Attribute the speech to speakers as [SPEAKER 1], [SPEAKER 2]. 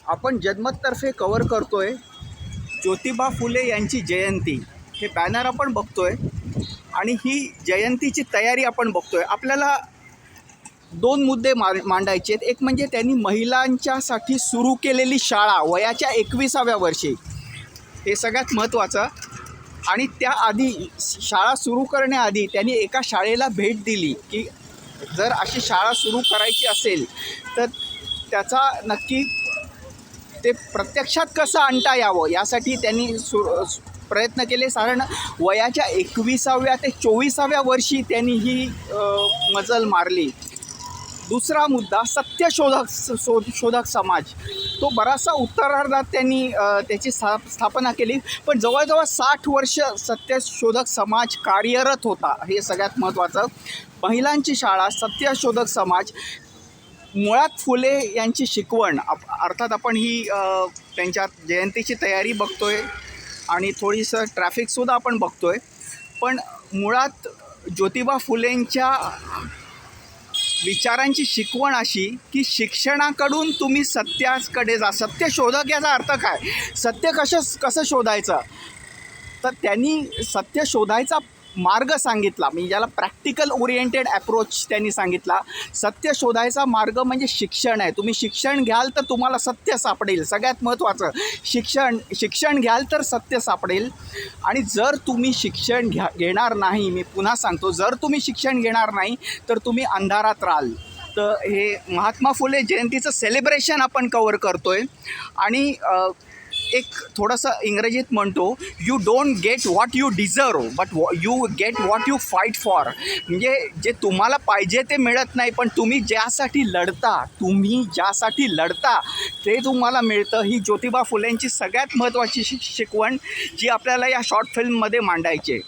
[SPEAKER 1] आपण जन्मतर्फे कव्हर करतोय ज्योतिबा फुले यांची जयंती. हे बॅनर आपण बघतोय आणि ही जयंतीची तयारी आपण बघतोय. आपल्याला दोन मुद्दे मांडायचे आहेत. एक म्हणजे त्यांनी महिलांच्यासाठी सुरू केलेली शाळा वयाच्या 21व्या वर्षी, हे सगळ्यात महत्त्वाचं. आणि त्याआधी शाळा सुरू करण्याआधी त्यांनी एका शाळेला भेट दिली की जर अशी शाळा सुरू करायची असेल तर त्याचा नक्की ते प्रत्यक्षात कसं आणता यावं यासाठी त्यांनी प्रयत्न केले. साधारण वयाच्या 21व्या ते 24व्या वर्षी त्यांनी ही मजल मारली. दुसरा मुद्दा सत्यशोधक समाज. तो बराचसा उत्तरार्धात त्यांनी त्याची स्थापना केली, पण जवळजवळ 60 वर्ष सत्यशोधक समाज कार्यरत होता. हे सगळ्यात महत्त्वाचं. महिलांची शाळा, सत्यशोधक समाज, मुळात फुले यांची शिकवण. अर्थात आपण ही त्यांच्या जयंतीची तयारी बघतोय आणि थोडीसं ट्रॅफिकसुद्धा आपण बघतोय, पण मुळात ज्योतिबा फुलेंच्या विचारांची शिकवण अशी की शिक्षणाकडून तुम्ही सत्याकडे जा. सत्यशोधक याचा अर्थ काय? सत्य कसं शोधायचं? तर त्यांनी सत्य शोधायचा मार्ग सांगितला, म्हणजे ज्याला प्रॅक्टिकल ओरिएंटेड अप्रोच त्यांनी सांगितला. सत्य शोधायचा मार्ग म्हणजे शिक्षण आहे. तुम्ही शिक्षण घ्याल तर तुम्हाला सत्य सापडेल. सगळ्यात महत्त्वाचं शिक्षण घ्याल तर सत्य सापडेल. आणि जर तुम्ही शिक्षण घेणार नाही, मी पुन्हा सांगतो, जर तुम्ही शिक्षण घेणार नाही तर तुम्ही अंधारात राहाल. तर हे महात्मा फुले जयंतीचं सेलिब्रेशन आपण कव्हर करतोय. आणि एक थोडंसं इंग्रजीत म्हणतो, you don't get what you deserve but you get what you fight for. म्हणजे जे तुम्हाला पाहिजे ते मिळत नाही, पण तुम्ही ज्यासाठी लढता ते तुम्हाला मिळतं. ही ज्योतिबा फुलेंची सगळ्यात महत्त्वाची शिकवण जी आपल्याला या शॉर्ट फिल्ममध्ये मांडायची आहे.